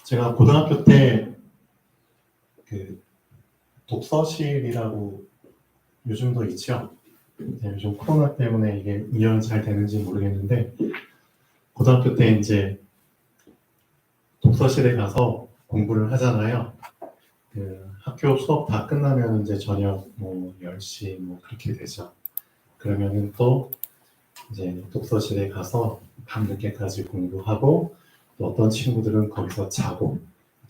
제가 고등학교 때 그 독서실이라고 요즘도 있죠. 요즘 코로나 때문에 이게 운영이 잘 되는지 모르겠는데, 고등학교 때 이제 독서실에 가서 공부를 하잖아요. 그 학교 수업 다 끝나면 이제 저녁 뭐 10시 뭐 그렇게 되죠. 그러면은 또 이제 독서실에 가서 밤늦게까지 공부하고, 또 어떤 친구들은 거기서 자고,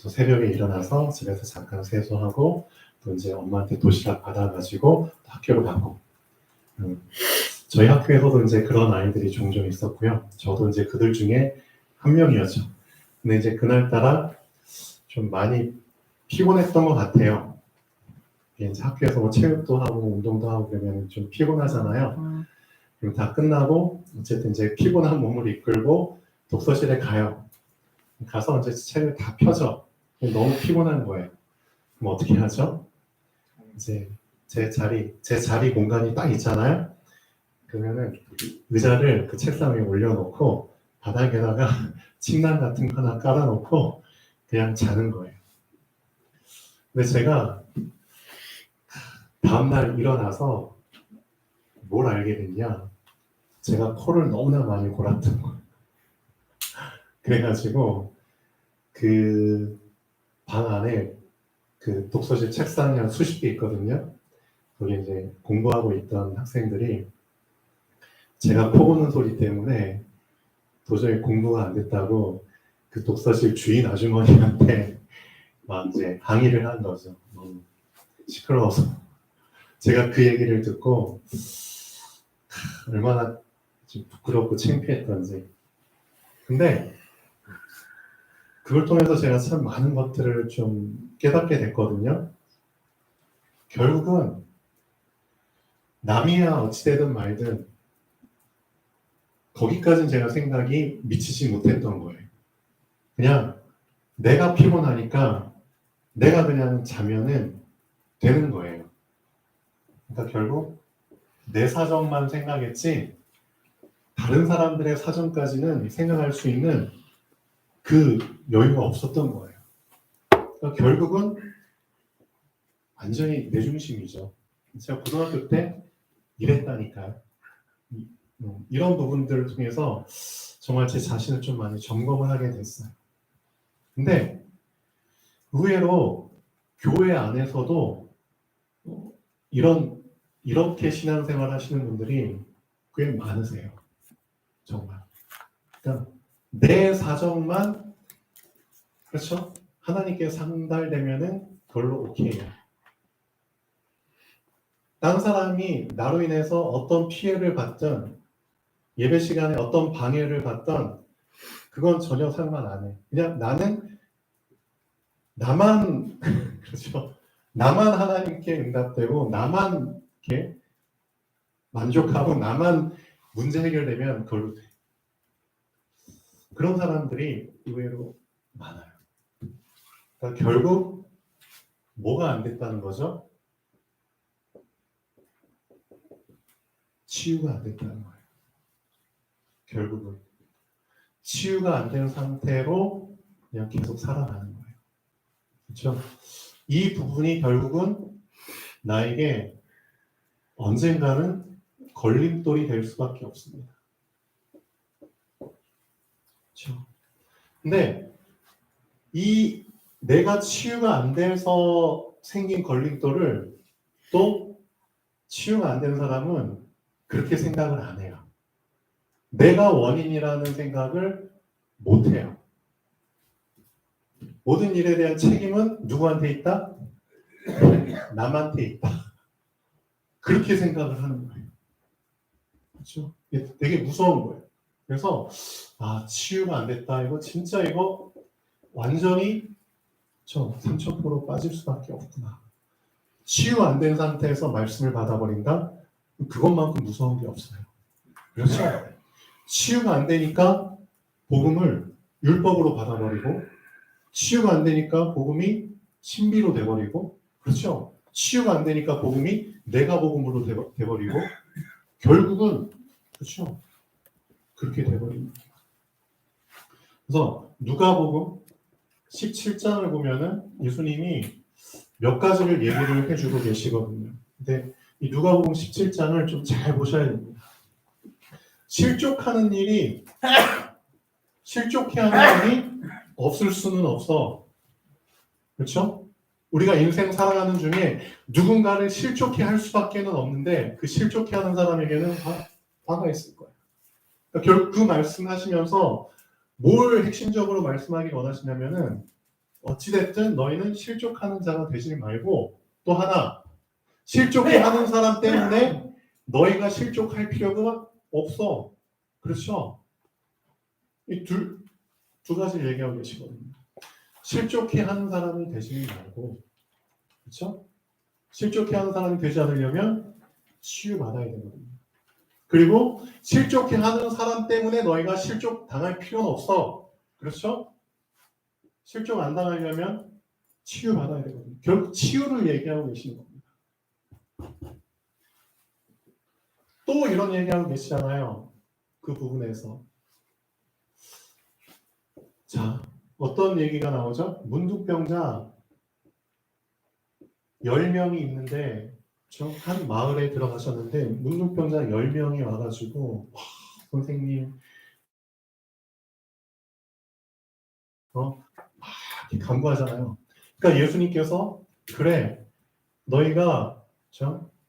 또 새벽에 일어나서 집에서 잠깐 세수하고, 또 이제 엄마한테 도시락 받아가지고 학교로 가고. 저희 학교에서도 이제 그런 아이들이 종종 있었고요. 저도 이제 그들 중에 한 명이었죠. 근데 이제 그날따라 좀 많이 피곤했던 것 같아요. 이제 학교에서 뭐 체육도 하고 운동도 하고 그러면 좀 피곤하잖아요. 그럼 다 끝나고 어쨌든 이제 피곤한 몸을 이끌고 독서실에 가요. 가서 이제 책을 다 펴죠. 너무 피곤한 거예요. 그럼 어떻게 하죠? 이제 제 자리 공간이 딱 있잖아요. 그러면은 의자를 그 책상 위에 올려놓고 바닥에다가 침낭 같은 거 하나 깔아놓고 그냥 자는 거예요. 근데 제가 다음날 일어나서 뭘 알게 됐냐? 제가 코를 너무나 많이 골았던 거예요. 그래가지고 그 방 안에 그 독서실 책상이 한 수십 개 있거든요. 거기 이제 공부하고 있던 학생들이 제가 코 고는 소리 때문에 도저히 공부가 안 됐다고 그 독서실 주인 아주머니한테 막 이제 항의를 한 거죠. 너무 시끄러워서. 제가 그 얘기를 듣고 얼마나 좀 부끄럽고 창피했던지. 근데 그걸 통해서 제가 참 많은 것들을 좀 깨닫게 됐거든요. 결국은 남이야 어찌되든 말든 거기까지는 제가 생각이 미치지 못했던 거예요. 그냥 내가 피곤하니까 내가 그냥 자면은 되는 거예요. 그러니까 결국 내 사정만 생각했지 다른 사람들의 사정까지는 생각할 수 있는 그 여유가 없었던 거예요. 그러니까 결국은 완전히 내 중심이죠. 제가 고등학교 때 이랬다니까요. 이런 부분들을 통해서 정말 제 자신을 좀 많이 점검을 하게 됐어요. 근데 의외로 교회 안에서도 이렇게 신앙생활 하시는 분들이 꽤 많으세요. 정말. 그러니까 내 사정만 그렇죠? 하나님께 상달되면은 그걸로 오케이예요. 다른 사람이 나로 인해서 어떤 피해를 받든 예배 시간에 어떤 방해를 받든 그건 전혀 상관 안 해. 그냥 나만 그렇죠. 나만 하나님께 응답되고 나만 이렇게 만족하고 나만 문제 해결되면 그걸로 돼. 그런 사람들이 의외로 많아요. 그러니까 결국 뭐가 안 됐다는 거죠? 치유가 안 됐다는 거예요. 결국은 치유가 안 된 상태로 그냥 계속 살아가는 거예요. 그렇죠? 이 부분이 결국은 나에게 언젠가는 걸림돌이 될 수밖에 없습니다. 그렇죠? 근데 이 내가 치유가 안 돼서 생긴 걸림돌을 또 치유가 안 된 사람은 그렇게 생각을 안 해요. 내가 원인이라는 생각을 못 해요. 모든 일에 대한 책임은 누구한테 있다? 남한테 있다. 그렇게 생각을 하는 거예요. 그렇죠? 되게 무서운 거예요. 그래서 치유가 안 됐다. 이거 진짜 이거 완전히 상처포로 빠질 수밖에 없구나. 치유 안 된 상태에서 말씀을 받아버린다? 그것만큼 무서운 게 없어요. 그렇죠? 치유가 안 되니까 복음을 율법으로 받아버리고 치유가 안 되니까 복음이 신비로 돼버리고 그렇죠? 치유가 안 되니까 복음이 내가 복음으로 돼버리고 결국은 그렇죠. 그렇게 돼버립니다. 그래서 누가복음 17장을 보면은 예수님이 몇 가지를 얘기를 해주고 계시거든요. 근데 이 누가복음 17장을 좀 잘 보셔야 됩니다. 실족하는 일이 실족해하는 일이 없을 수는 없어. 그렇죠? 우리가 인생 살아가는 중에 누군가를 실족해 할 수밖에 없는데 그 실족해 하는 사람에게는 화가 있을 거예요. 그러니까 결국 그 말씀하시면서 뭘 핵심적으로 말씀하기 원하시냐면은 어찌됐든 너희는 실족하는 자가 되지 말고 또 하나 실족해 하는 사람 때문에 너희가 실족할 필요가 없어. 그렇죠? 이 두 가지를 얘기하고 계시거든요. 실족해 하는 사람이 되지 말고 그렇죠? 실족해 하는 사람이 되지 않으려면 치유받아야 되거든요. 그리고 실족해 하는 사람 때문에 너희가 실족 당할 필요는 없어. 그렇죠? 실족 안 당하려면 치유받아야 되거든요. 결국 치유를 얘기하고 계시는 겁니다. 또 이런 얘기하고 계시잖아요. 그 부분에서. 자, 어떤 얘기가 나오죠? 문둥병자 10명이 있는데 한 마을에 들어가셨는데 문둥병자 10명이 와가지고 선생님 막 간구하잖아요. 그러니까 예수님께서 그래 너희가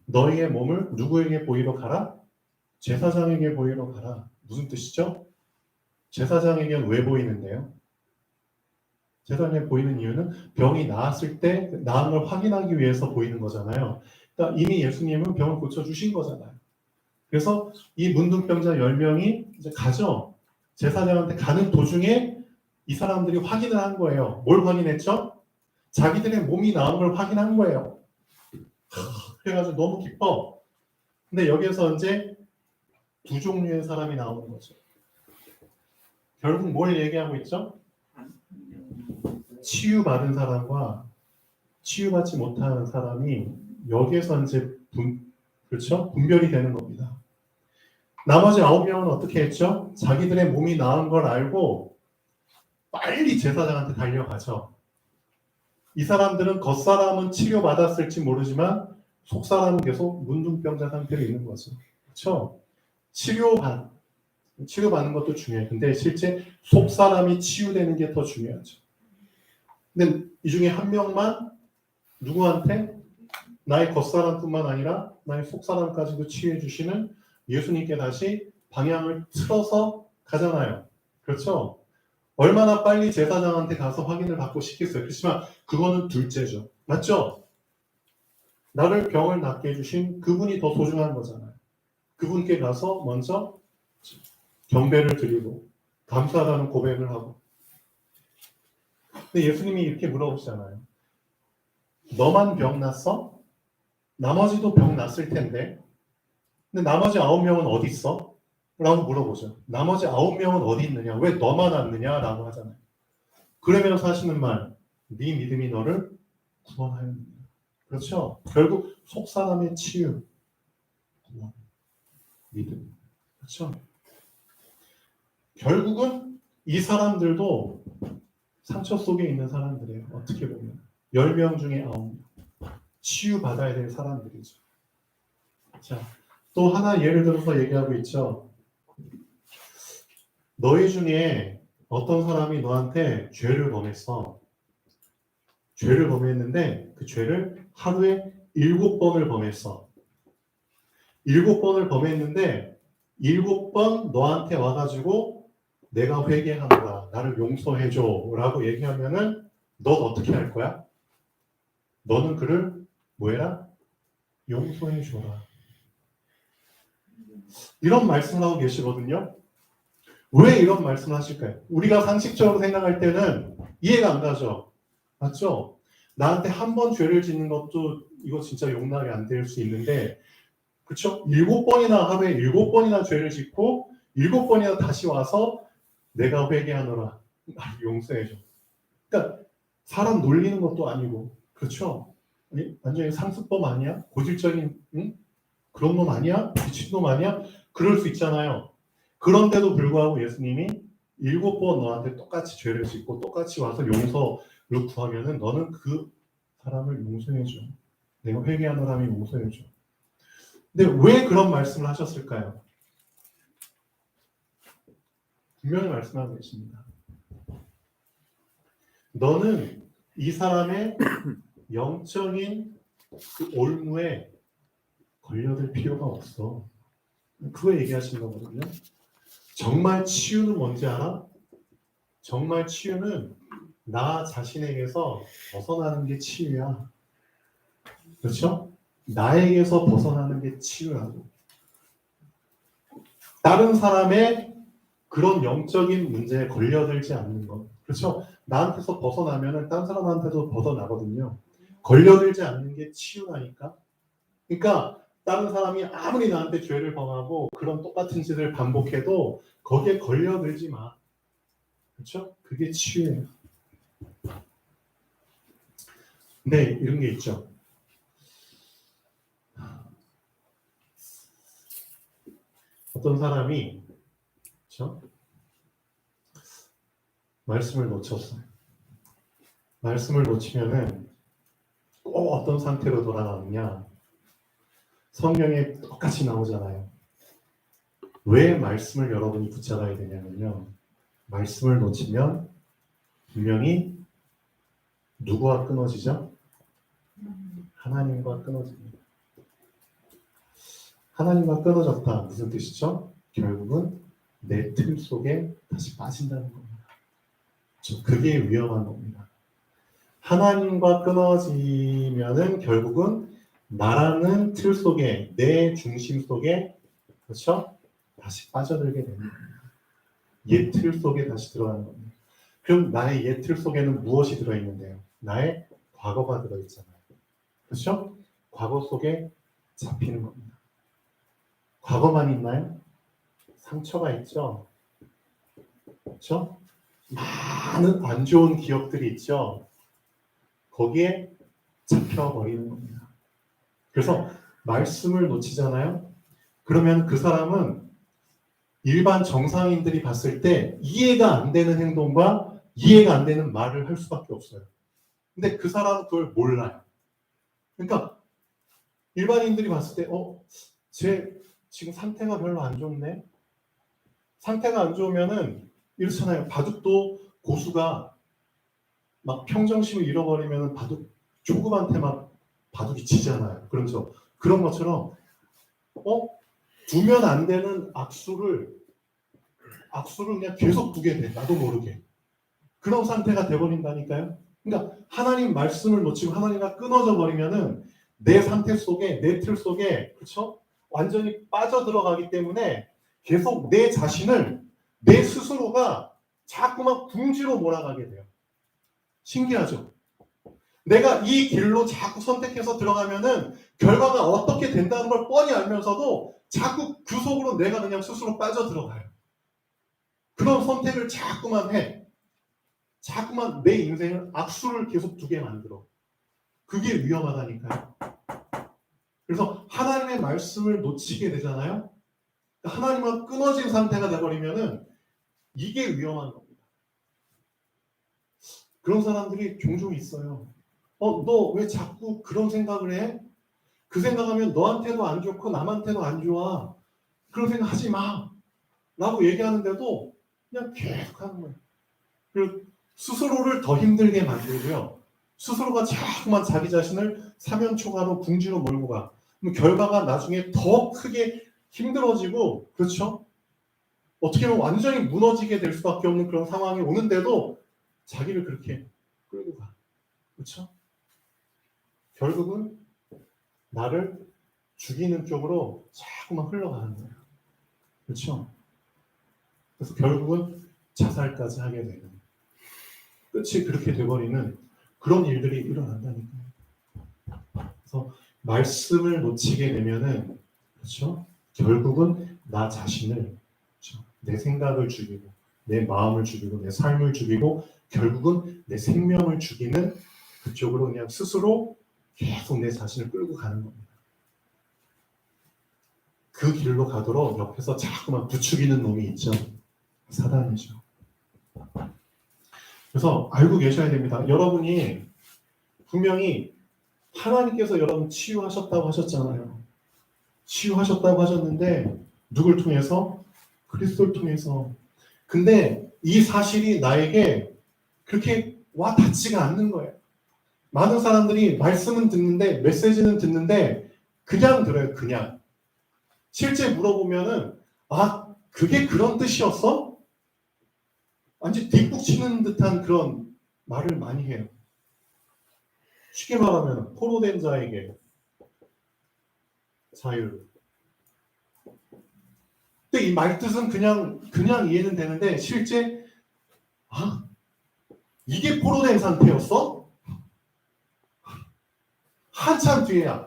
너희의 몸을 누구에게 보이러 가라? 제사장에게 보이러 가라. 무슨 뜻이죠? 제사장에게는 왜 보이는데요? 제사장에게 보이는 이유는 병이 나았을 때 나은 걸 확인하기 위해서 보이는 거잖아요. 그러니까 이미 예수님은 병을 고쳐주신 거잖아요. 그래서 이 문둥병자 10명이 이제 가죠. 제사장한테 가는 도중에 이 사람들이 확인을 한 거예요. 뭘 확인했죠? 자기들의 몸이 나은 걸 확인한 거예요. 그래가지고 너무 기뻐. 근데 여기에서 이제 두 종류의 사람이 나오는 거죠. 결국 뭘 얘기하고 있죠? 치유받은 사람과 치유받지 못하는 사람이 여기에서 이제 그렇죠? 분별이 되는 겁니다. 나머지 9명은 어떻게 했죠? 자기들의 몸이 나은 걸 알고 빨리 제사장한테 달려가죠. 이 사람들은 겉사람은 치료받았을지 모르지만 속사람은 계속 문둥병자 상태로 있는 거죠. 그렇죠? 치료받는 것도 중요해요. 근데 실제 속사람이 치유되는 게 더 중요하죠. 근데 이 중에 한 명만 누구한테? 나의 겉사람뿐만 아니라 나의 속사람까지도 치유해 주시는 예수님께 다시 방향을 틀어서 가잖아요. 그렇죠? 얼마나 빨리 제사장한테 가서 확인을 받고 싶겠어요. 그렇지만 그거는 둘째죠. 맞죠? 나를 병을 낫게 해주신 그분이 더 소중한 거잖아요. 그분께 가서 먼저 경배를 드리고 감사하다는 고백을 하고. 근데 예수님이 이렇게 물어보시잖아요. 너만 병 났어? 나머지도 병 났을 텐데. 근데 나머지 9명은 어디 있어? 라고 물어보죠. 나머지 9명은 어디 있느냐? 왜 너만 왔느냐? 라고 하잖아요. 그러면서 하시는 말, 네 믿음이 너를 구원하였느냐. 그렇죠? 결국 속사람의 치유, 구원, 믿음. 그렇죠? 결국은 이 사람들도 상처 속에 있는 사람들이에요. 어떻게 보면 10명 중에 9명 치유받아야 될 사람들이죠. 자, 또 하나 예를 들어서 얘기하고 있죠. 너희 중에 어떤 사람이 너한테 죄를 범했어. 죄를 범했는데 그 죄를 하루에 7번을 범했어. 7번을 범했는데 7번 너한테 와가지고 내가 회개하노라. 나를 용서해줘. 라고 얘기하면은 넌 어떻게 할 거야? 너는 그를 뭐해라? 용서해줘라. 이런 말씀을 하고 계시거든요. 왜 이런 말씀을 하실까요? 우리가 상식적으로 생각할 때는 이해가 안 가죠. 맞죠? 나한테 한 번 죄를 짓는 것도 이거 진짜 용납이 안 될 수 있는데 그렇죠? 7번이나 하루에 7번이나 죄를 짓고 7번이나 다시 와서 내가 회개하노라. 용서해줘. 그러니까 사람 놀리는 것도 아니고 그렇죠? 아니, 완전히 상습범 아니야? 고질적인 응? 그런 놈 아니야? 미친놈 아니야? 그럴 수 있잖아요. 그런데도 불구하고 예수님이 7번 너한테 똑같이 죄를 짓고 똑같이 와서 용서를 구하면은 너는 그 사람을 용서해줘. 내가 회개하는 사람이 용서해줘. 근데 왜 그런 말씀을 하셨을까요? 분명히 말씀하고 계십니다. 너는 이 사람의 영적인 그 올무에 걸려들 필요가 없어. 그거 얘기하시는 거거든요. 정말 치유는 뭔지 알아? 정말 치유는 나 자신에게서 벗어나는 게 치유야. 그렇죠? 나에게서 벗어나는 게 치유라고. 다른 사람의 그런 영적인 문제에 걸려들지 않는 것. 그렇죠? 나한테서 벗어나면은 다른 사람한테도 벗어나거든요. 걸려들지 않는 게 치유라니까. 그러니까 다른 사람이 아무리 나한테 죄를 범하고 그런 똑같은 짓을 반복해도 거기에 걸려들지 마. 그렇죠? 그게 치유예요. 네, 이런 게 있죠. 어떤 사람이 그렇죠? 말씀을 놓쳤어요. 말씀을 놓치면은 꼭 어떤 상태로 돌아가느냐? 성경에 똑같이 나오잖아요. 왜 말씀을 여러분이 붙잡아야 되냐면요. 말씀을 놓치면 분명히 누구와 끊어지죠? 하나님과 끊어집니다. 하나님과 끊어졌다. 무슨 뜻이죠? 결국은 내 틀 속에 다시 빠진다는 겁니다. 그게 위험한 겁니다. 하나님과 끊어지면은 결국은 나라는 틀 속에, 내 중심 속에, 그렇죠? 다시 빠져들게 됩니다. 옛 틀 속에 다시 들어가는 겁니다. 그럼 나의 옛 틀 속에는 무엇이 들어있는데요? 나의 과거가 들어있잖아요. 그렇죠? 과거 속에 잡히는 겁니다. 과거만 있나요? 상처가 있죠. 그렇죠? 많은 안 좋은 기억들이 있죠. 거기에 잡혀버리는 겁니다. 그래서 말씀을 놓치잖아요. 그러면 그 사람은 일반 정상인들이 봤을 때 이해가 안 되는 행동과 이해가 안 되는 말을 할 수밖에 없어요. 근데 그 사람은 그걸 몰라요. 그러니까 일반인들이 봤을 때 쟤 지금 상태가 별로 안 좋네. 상태가 안 좋으면은 이렇잖아요. 바둑도 고수가 막 평정심을 잃어버리면 바둑 조금한테 막 바둑이 지잖아요. 그렇죠. 그런 것처럼 두면 안 되는 악수를 그냥 계속 두게 돼. 나도 모르게. 그런 상태가 돼버린다니까요. 그러니까 하나님 말씀을 놓치고 하나님과 끊어져 버리면은 내 상태 속에, 내 틀 속에, 그렇죠? 완전히 빠져들어가기 때문에 계속 내 자신을, 내 스스로가 자꾸만 궁지로 몰아가게 돼요. 신기하죠? 내가 이 길로 자꾸 선택해서 들어가면은 결과가 어떻게 된다는 걸 뻔히 알면서도 자꾸 그 속으로 내가 그냥 스스로 빠져들어가요. 그런 선택을 자꾸만 해. 자꾸만 내 인생을 악수를 계속 두게 만들어. 그게 위험하다니까요. 그래서 하나님의 말씀을 놓치게 되잖아요. 하나님과 끊어진 상태가 돼버리면은 이게 위험한 겁니다. 그런 사람들이 종종 있어요. 너 왜 자꾸 그런 생각을 해? 그 생각하면 너한테도 안 좋고 남한테도 안 좋아. 그런 생각 하지 마. 라고 얘기하는데도 그냥 계속 하는 거예요. 그리고 스스로를 더 힘들게 만들고요. 스스로가 자꾸만 자기 자신을 사면초가로 궁지로 몰고 가. 그럼 결과가 나중에 더 크게 힘들어지고, 그렇죠? 어떻게 보면 완전히 무너지게 될 수밖에 없는 그런 상황이 오는데도 자기를 그렇게 끌고 가. 그렇죠? 결국은 나를 죽이는 쪽으로 자꾸만 흘러가는 거예요. 그렇죠? 그래서 결국은 자살까지 하게 되는, 끝이 그렇게 돼버리는 그런 일들이 일어난다니까요. 그래서 말씀을 놓치게 되면은, 그렇죠? 결국은 나 자신을, 그렇죠? 내 생각을 죽이고, 내 마음을 죽이고, 내 삶을 죽이고, 결국은 내 생명을 죽이는 그쪽으로 그냥 스스로 계속 내 자신을 끌고 가는 겁니다. 그 길로 가도록 옆에서 자꾸만 부추기는 놈이 있죠. 사단이죠. 그래서 알고 계셔야 됩니다. 여러분이 분명히 하나님께서 여러분 치유하셨다고 하셨잖아요. 치유하셨다고 하셨는데 누굴 통해서? 그리스도를 통해서. 근데 이 사실이 나에게 그렇게 와 닿지가 않는 거예요. 많은 사람들이 말씀은 듣는데 메시지는 듣는데 그냥 들어요. 그냥. 실제 물어보면은 그게 그런 뜻이었어? 완전 뒷북 치는 듯한 그런 말을 많이 해요. 쉽게 말하면 포로된 자에게 자유를. 근데 이 말뜻은 그냥 이해는 되는데 실제 이게 포로된 상태였어? 한참 뒤에야.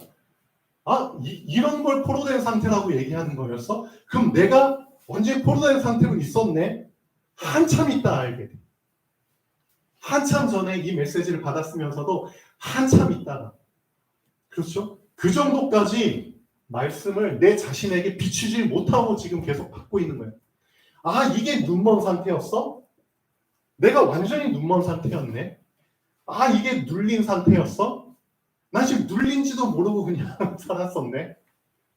이런 걸 포로된 상태라고 얘기하는 거였어? 그럼 내가 언제 포로된 상태로 있었네? 한참 있다 알게 돼. 한참 전에 이 메시지를 받았으면서도 한참 있다가. 그렇죠? 그 정도까지 말씀을 내 자신에게 비추지 못하고 지금 계속 받고 있는 거예요. 이게 눈먼 상태였어? 내가 완전히 눈먼 상태였네? 이게 눌린 상태였어? 나 지금 눌린지도 모르고 그냥 살았었네?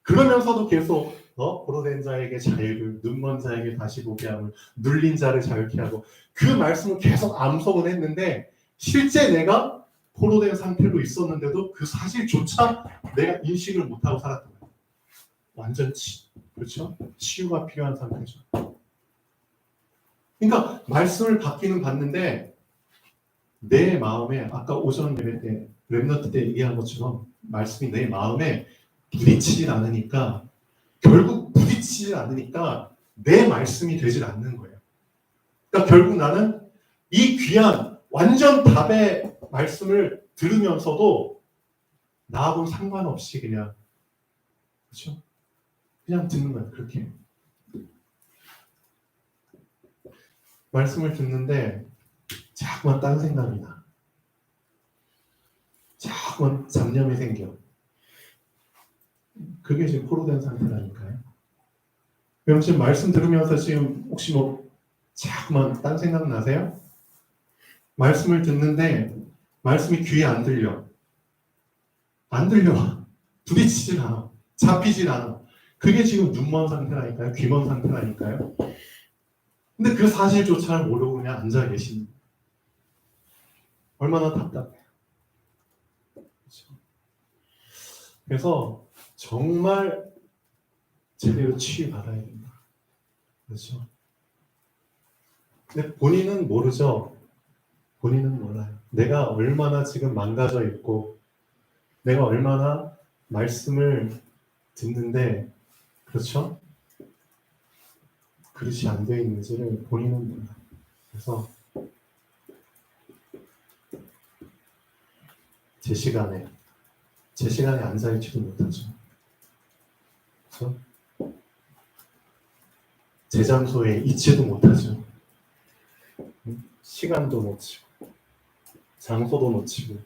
그러면서도 계속 포로된 자에게 자유를, 눈먼 자에게 다시 보게 하고 눌린 자를 자유케 하고 그 말씀을 계속 암송을 했는데 실제 내가 포로된 상태로 있었는데도 그 사실조차 내가 인식을 못하고 살았던 거예요. 완전 그렇죠? 치유가 필요한 상태죠. 그러니까 말씀을 받기는 받는데 내 마음에 아까 오전 예배 때 렘넌트 때 얘기한 것처럼 말씀이 내 마음에 부딪히질 않으니까 결국 부딪히질 않으니까 내 말씀이 되질 않는 거예요. 그러니까 결국 나는 이 귀한 완전 답의 말씀을 들으면서도 나하고는 상관없이 그냥 그렇죠? 그냥 듣는 거예요. 그렇게 말씀을 듣는데 자꾸만 딴 생각이 나. 자꾸만 잡념이 생겨. 그게 지금 포로된 상태라니까요. 여러분 지금 말씀 들으면서 지금 혹시 자꾸만 딴 생각 나세요? 말씀을 듣는데 말씀이 귀에 안 들려. 안 들려. 부딪히질 않아. 잡히질 않아. 그게 지금 눈먼 상태라니까요. 귀먼 상태라니까요. 근데 그 사실조차 모르고 그냥 앉아 계신. 얼마나 답답해요. 그렇죠? 그래서 정말 제대로 치유받아야 된다. 그렇죠? 근데 본인은 모르죠. 본인은 몰라요. 내가 얼마나 지금 망가져 있고 내가 얼마나 말씀을 듣는데 그렇죠? 그릇이 안 되어 있는지를 본인은 몰라요. 그래서 제 시간에 앉아있지도 못하죠. 그렇죠? 제 장소에 있지도 못하죠. 시간도 놓치고 장소도 놓치고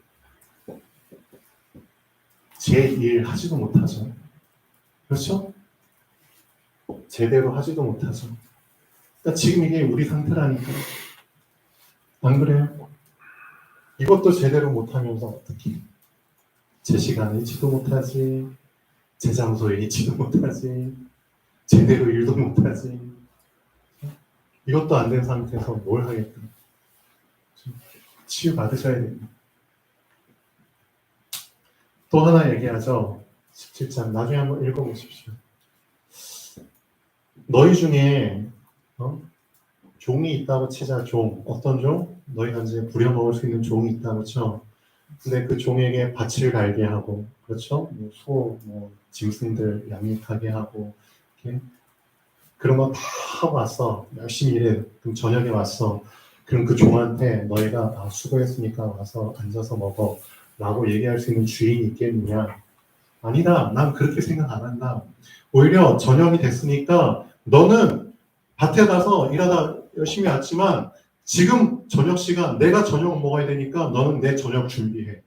제 일 하지도 못하죠. 그렇죠? 제대로 하지도 못하죠. 그러니까 지금 이게 우리 상태라니까. 안 그래요? 이것도 제대로 못하면서 어떻게 제 시간에 있지도 못하지, 제 장소에 있지도 못하지, 제대로 일도 못하지. 이것도 안 된 상태에서 뭘 하겠다. 치유 받으셔야 됩니다. 또 하나 얘기하죠. 17장 나중에 한번 읽어보십시오. 너희 중에 종이 있다고 치자. 종. 어떤 종? 너희가 이제 부려먹을 수 있는 종이 있다고 쳐. 근데 그 종에게 밭을 갈게 하고, 그렇죠? 소, 짐승들 양육하게 하고, 이렇게. 그런 거 다 하고 왔어. 열심히 일해. 그럼 저녁에 왔어. 그럼 그 종한테 너희가 수고했으니까 와서 앉아서 먹어. 라고 얘기할 수 있는 주인이 있겠느냐? 아니다. 난 그렇게 생각 안 한다. 오히려 저녁이 됐으니까 너는 밭에 가서 일하다 열심히 왔지만 지금 저녁 시간 내가 저녁 먹어야 되니까 너는 내 저녁 준비해.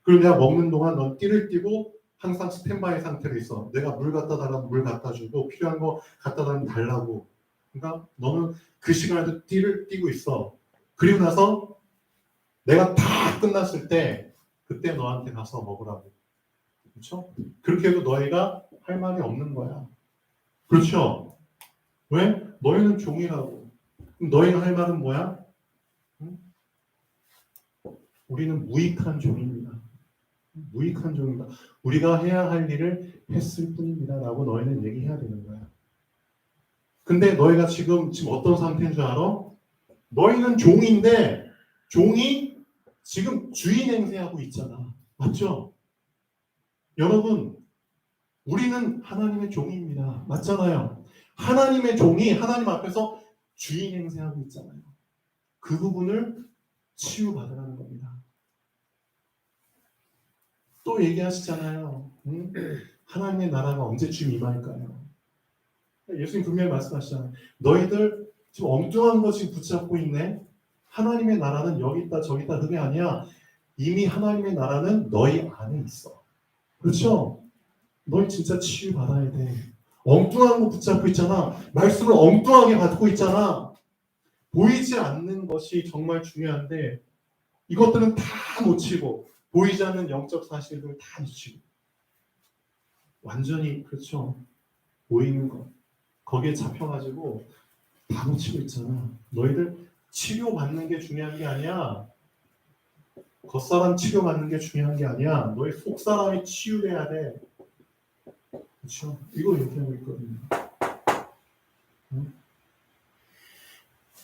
그리고 내가 먹는 동안 넌 띠를 띠고 항상 스탠바이 상태로 있어. 내가 물 갖다 달라면 물 갖다 주고 필요한 거 갖다 달라고. 그러니까 너는 그 시간에도 띠를 띠고 있어. 그리고 나서 내가 다 끝났을 때 그때 너한테 가서 먹으라고. 그렇죠? 그렇게 해도 너희가 할 말이 없는 거야. 그렇죠? 왜? 너희는 종이라고. 그럼 너희가 할 말은 뭐야? 응? 우리는 무익한 종입니다. 무익한 종입니다. 우리가 해야 할 일을 했을 뿐입니다. 라고 너희는 얘기해야 되는 거야. 근데 너희가 지금 어떤 상태인 줄 알아? 너희는 종인데 종이 지금 주인 행세하고 있잖아. 맞죠? 여러분, 우리는 하나님의 종입니다. 맞잖아요. 하나님의 종이 하나님 앞에서 주인 행세하고 있잖아요. 그 부분을 치유받으라는 겁니다. 또 얘기하시잖아요. 하나님의 나라가 언제쯤 임할까요? 예수님 분명히 말씀하시잖아요. 너희들 지금 엉뚱한 거 지금 붙잡고 있네. 하나님의 나라는 여기 있다 저기 있다 그게 아니야. 이미 하나님의 나라는 너희 안에 있어. 그렇죠? 너희 진짜 치유받아야 돼. 엉뚱한 거 붙잡고 있잖아. 말씀을 엉뚱하게 갖고 있잖아. 보이지 않는 것이 정말 중요한데 이것들은 다 놓치고 보이지 않는 영적 사실들을 다 놓치고 완전히 그렇죠. 보이는 것 거기에 잡혀가지고 다 놓치고 있잖아. 너희들 치료받는 게 중요한 게 아니야. 겉사람 치료받는 게 중요한 게 아니야. 너희 속사람이 치유돼야 돼. 그렇죠? 이거 얘기하고 있거든요. 응?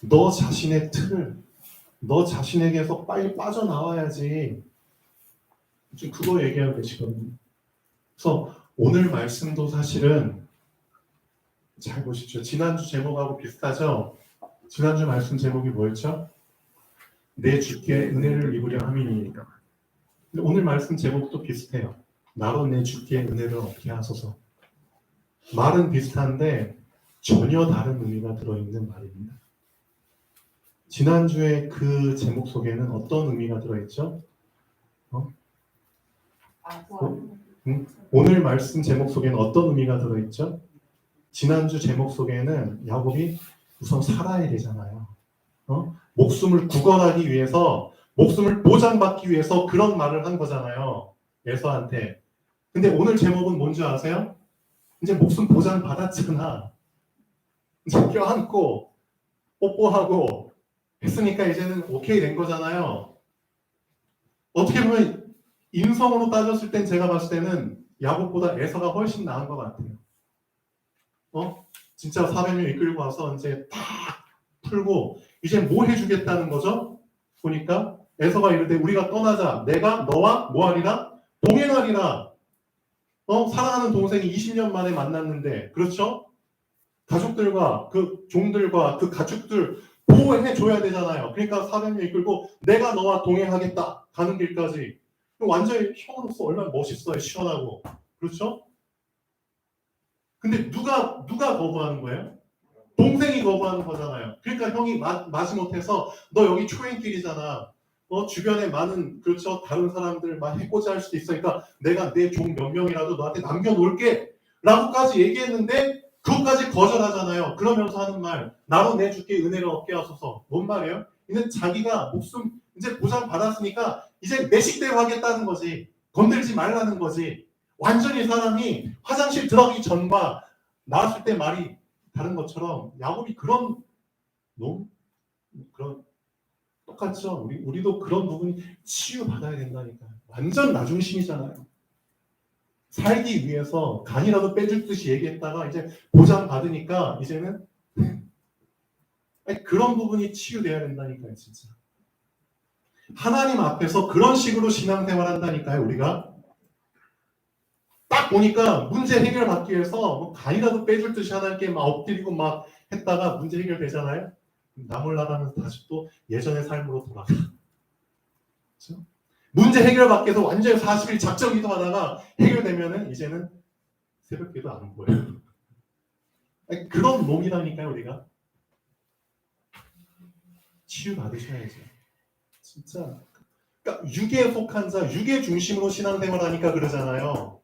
너 자신의 틀을 너 자신에게서 빨리 빠져나와야지. 지금 그거 얘기하고 계시거든요. 그래서 오늘 말씀도 사실은 잘 보십시오. 지난주 제목하고 비슷하죠? 지난주 말씀 제목이 뭐였죠? 내 주께 은혜를 입으려 함이니까. 근데 오늘 말씀 제목도 비슷해요. 나로 내 주께 은혜를 얻게 하소서. 말은 비슷한데 전혀 다른 의미가 들어있는 말입니다. 지난주에 그 제목 속에는 어떤 의미가 들어있죠? 오늘 말씀 제목 속에는 어떤 의미가 들어있죠? 지난주 제목 속에는 야곱이 우선 살아야 되잖아요. 목숨을 구걸하기 위해서, 목숨을 보장받기 위해서 그런 말을 한 거잖아요. 에서한테. 근데 오늘 제목은 뭔지 아세요? 이제 목숨 보장 받았잖아. 이제 껴안고 뽀뽀하고 했으니까 이제는 오케이 된 거잖아요. 어떻게 보면 인성으로 따졌을 땐 제가 봤을 때는 야곱보다 에서가 훨씬 나은 것 같아요. 진짜 400명 이끌고 와서 이제 다 풀고 이제 뭐 해주겠다는 거죠? 보니까 에서가 이르되 우리가 떠나자. 내가 너와 뭐하리라? 동행하리라. 사랑하는 동생이 20년 만에 만났는데 그렇죠? 가족들과 그 종들과 그 가축들 보호해줘야 되잖아요. 그러니까 400명 이끌고 내가 너와 동행하겠다. 가는 길까지. 완전히 형으로서 얼마나 멋있어요. 시원하고. 그렇죠? 근데 누가 거부하는 거예요? 동생이 거부하는 거잖아요. 그러니까 형이 마지못해서 너 여기 초행길이잖아. 주변에 많은 그렇죠 다른 사람들 막 해코지 할 수도 있으니까 내가 내 종 몇 명이라도 너한테 남겨놓을게 라고까지 얘기했는데 그것까지 거절하잖아요. 그러면서 하는 말 나로 내 주께 은혜를 얻게 하소서. 뭔 말이에요? 이는 자기가 목숨 이제 보장 받았으니까 이제 내 식대로 하겠다는 거지. 건들지 말라는 거지. 완전히 사람이 화장실 들어가기 전과 나왔을 때 말이 다른 것처럼 야곱이 그런 똑같죠. 우리도 그런 부분이 치유받아야 된다니까. 완전 나중심이잖아요. 살기 위해서 간이라도 빼줄 듯이 얘기했다가 이제 보장받으니까 이제는 그런 부분이 치유돼야 된다니까요. 진짜. 하나님 앞에서 그런 식으로 신앙생활 한다니까요. 우리가. 딱 보니까 문제 해결받기 위해서 뭐 간이라도 빼줄 듯이 하나님께 막 엎드리고 막 했다가 문제 해결되잖아요. 나 몰라라면서 다시 또 예전의 삶으로 돌아가. 그렇죠? 문제 해결받기 위해서 완전히 40일 작정 기도하다가 해결되면은 이제는 새벽 기도 안 보여요. 그런 놈이라니까요, 우리가. 치유 받으셔야죠. 진짜 그러니까 육에 속한 자, 육의 중심으로 신앙생활하니까 그러잖아요.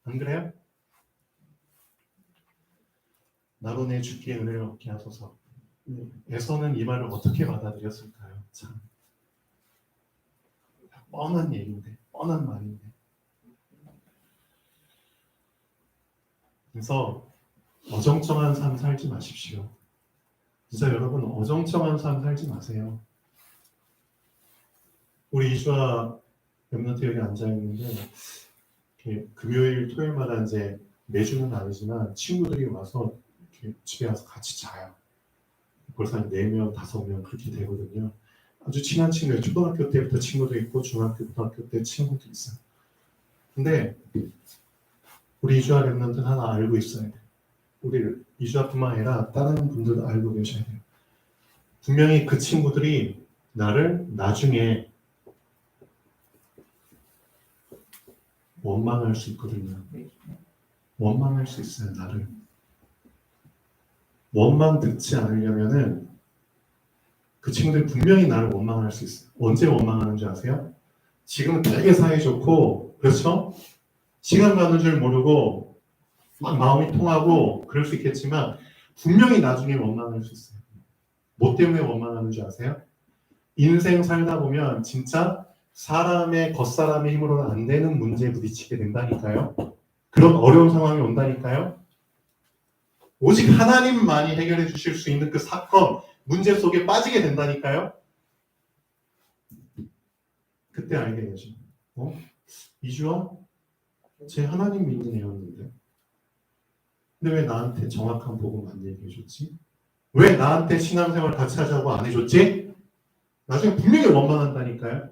안 그래요? 나로 내 주께 은혜를 얻게 하소서. 에서는 이 말을 어떻게 받아들였을까요? 참 뻔한 얘기인데, 뻔한 말인데. 그래서 어정쩡한 삶 살지 마십시오. 진짜 여러분 어정쩡한 삶 살지 마세요. 우리 이주아 랩런트 여기 앉아 있는데 금요일, 토요일마다 이제 매주는 아니지만 친구들이 와서 이렇게 집에 와서 같이 자요. 벌써 한 4명, 5명 그렇게 되거든요. 아주 친한 친구예요. 초등학교 때부터 친구도 있고 중학교, 고등학교 때 친구도 있어요. 근데 우리 이주아 랩런트는 하나 알고 있어야 돼요. 우리 이주아뿐만 아니라 다른 분들도 알고 계셔야 돼요. 분명히 그 친구들이 나를 나중에 원망할 수 있거든요. 원망할 수 있어요, 나를. 원망 듣지 않으려면은 그 친구들이 분명히 나를 원망할 수 있어요. 언제 원망하는 줄 아세요? 지금은 되게 사이좋고, 그렇죠? 시간 가는 줄 모르고 막 마음이 통하고 그럴 수 있겠지만 분명히 나중에 원망할 수 있어요. 뭐 때문에 원망하는 줄 아세요? 인생 살다 보면 진짜 사람의 겉사람의 힘으로는 안 되는 문제에 부딪히게 된다니까요. 그런 어려운 상황이 온다니까요. 오직 하나님만이 해결해 주실 수 있는 그 사건, 문제 속에 빠지게 된다니까요. 그때 알게 되죠. 이주아? 쟤 하나님 믿는 애였는데. 근데 왜 나한테 정확한 복음 안 얘기해 줬지? 왜 나한테 신앙생활 같이 하자고 안 해줬지? 나중에 분명히 원망한다니까요.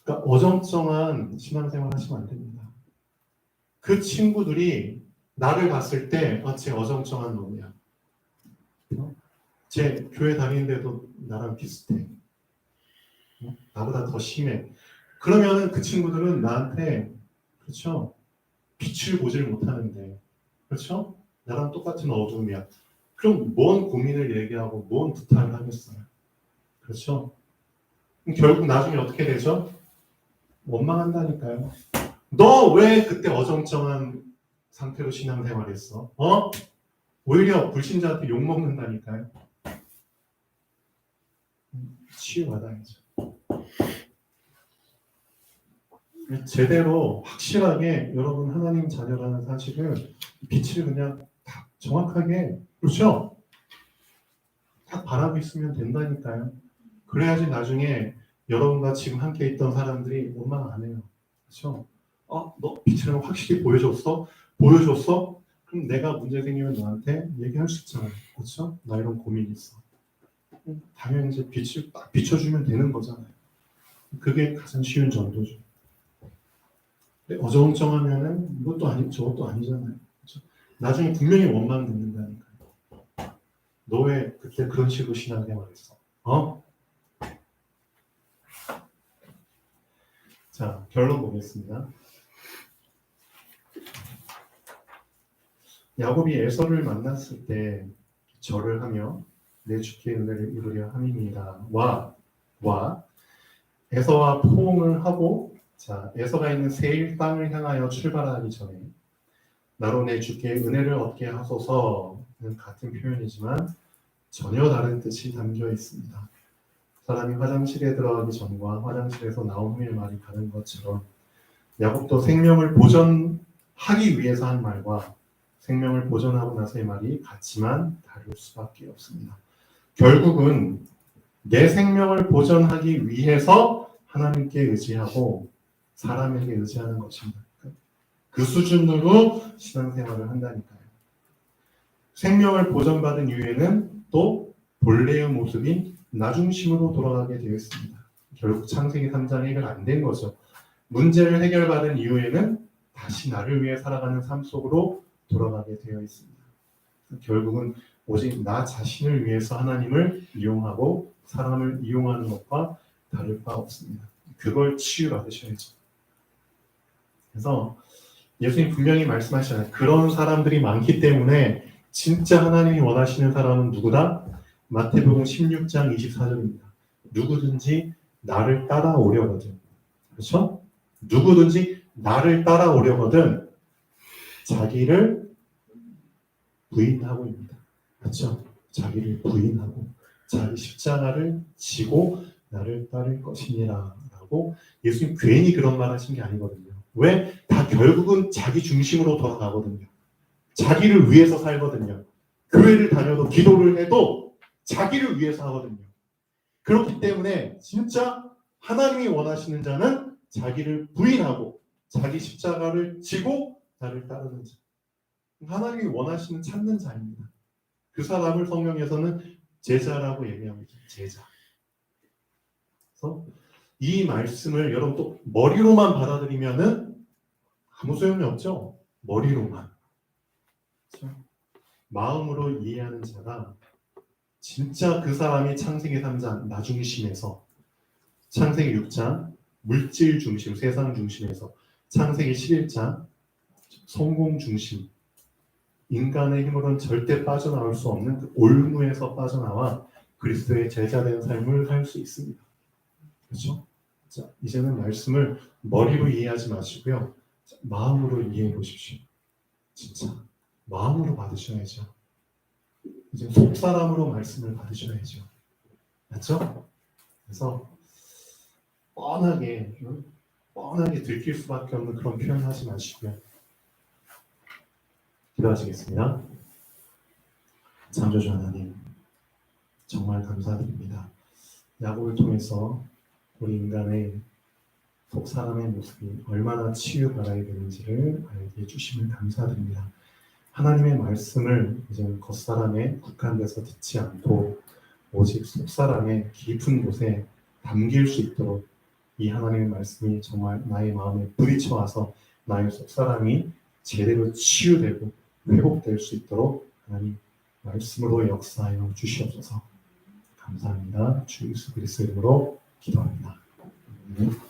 그러니까 어정쩡한 신앙생활 하시면 안 됩니다. 그 친구들이 나를 봤을 때 쟤 어정쩡한 놈이야. 쟤 교회 다니는데도 나랑 비슷해. 나보다 더 심해. 그러면은 그 친구들은 나한테 그렇죠? 빛을 보질 못하는데 그렇죠? 나랑 똑같은 어둠이야. 그럼 뭔 고민을 얘기하고 뭔 부탁을 하겠어요? 그렇죠? 결국 나중에 어떻게 되죠? 원망한다니까요. 너 왜 그때 어정쩡한 상태로 신앙생활했어? 오히려 불신자한테 욕먹는다니까요. 치유받아야죠. 제대로 확실하게 여러분 하나님 자녀라는 사실을 빛을 그냥 딱 정확하게 그렇죠? 딱 바라고 있으면 된다니까요. 그래야지 나중에 여러분과 지금 함께 있던 사람들이 원망 안 해요. 그렇죠? 너 빛을 확실히 보여줬어? 보여줬어? 그럼 내가 문제 생기면 너한테 얘기할 수 있잖아요. 그렇죠? 나 이런 고민이 있어. 당연히 이제 빛을 딱 비춰주면 되는 거잖아요. 그게 가장 쉬운 전도죠. 어정쩡하면은 이것도 아니 저것도 아니잖아요. 그렇죠? 나중에 분명히 원망 듣는다니까요. 너 왜 그때 그런 식으로 신앙생활했어? 자, 결론 보겠습니다. 야곱이 에서를 만났을 때 절을 하며 내 주께 은혜를 이루려 함입니다. 와 에서와 포옹을 하고 자 에서가 있는 세일 땅을 향하여 출발하기 전에 나로 내 주께 은혜를 얻게 하소서는 같은 표현이지만 전혀 다른 뜻이 담겨 있습니다. 사람이 화장실에 들어가기 전과 화장실에서 나온 후의 말이 다른 것처럼 야곱도 생명을 보존하기 위해서 한 말과 생명을 보존하고 나서의 말이 같지만 다를 수밖에 없습니다. 결국은 내 생명을 보존하기 위해서 하나님께 의지하고 사람에게 의지하는 것입니다. 그 수준으로 신앙생활을 한다니까요. 생명을 보존받은 이후에는 또 본래의 모습인 나 중심으로 돌아가게 되어 있습니다. 결국 창세기 3장 해결 안 된 거죠. 문제를 해결받은 이후에는 다시 나를 위해 살아가는 삶 속으로 돌아가게 되어 있습니다. 결국은 오직 나 자신을 위해서 하나님을 이용하고 사람을 이용하는 것과 다를 바 없습니다. 그걸 치유받으셔야죠. 그래서 예수님 분명히 말씀하시잖아요. 그런 사람들이 많기 때문에 진짜 하나님이 원하시는 사람은 누구다? 마태복음 16장 24절입니다. 누구든지 나를 따라오려거든, 그렇죠? 누구든지 나를 따라오려거든 자기를 부인하고입니다. 그렇죠? 자기를 부인하고 자기 십자가를 지고 나를 따를 것이니라 라고 예수님 괜히 그런 말 하신 게 아니거든요. 왜? 다 결국은 자기 중심으로 돌아가거든요. 자기를 위해서 살거든요. 교회를 다녀도 기도를 해도 자기를 위해서 하거든요. 그렇기 때문에 진짜 하나님이 원하시는 자는 자기를 부인하고 자기 십자가를 지고 나를 따르는 자. 하나님이 원하시는 찾는 자입니다. 그 사람을 성경에서는 제자라고 얘기합니다. 제자. 그래서 이 말씀을 여러분 또 머리로만 받아들이면은 아무 소용이 없죠. 머리로만. 그렇죠? 마음으로 이해하는 자가 진짜 그 사람이 창세기 3장 나 중심에서, 창세기 6장 물질 중심, 세상 중심에서, 창세기 11장 성공 중심, 인간의 힘으로는 절대 빠져나올 수 없는 그 올무에서 빠져나와 그리스도의 제자된 삶을 살 수 있습니다. 그렇죠? 자, 이제는 말씀을 머리로 이해하지 마시고요. 자, 마음으로 이해해 보십시오. 진짜 마음으로 받으셔야죠. 이제 속사람으로 말씀을 받으셔야죠. 맞죠? 그래서 뻔하게 들킬 수밖에 없는 그런 표현 하지 마시고요. 기도하시겠습니다. 창조주 하나님, 정말 감사드립니다. 야곱을 통해서 우리 인간의 속 사람의 모습이 얼마나 치유받아야 되는지를 알게 해주심을 감사드립니다. 하나님의 말씀을 이제 겉사람에 국한돼서 듣지 않고 오직 속사람의 깊은 곳에 담길 수 있도록 이 하나님의 말씀이 정말 나의 마음에 부딪혀와서 나의 속사람이 제대로 치유되고 회복될 수 있도록 하나님 말씀으로 역사하여 주시옵소서. 감사합니다. 주 예수 그리스도 이름으로 기도합니다. 아멘.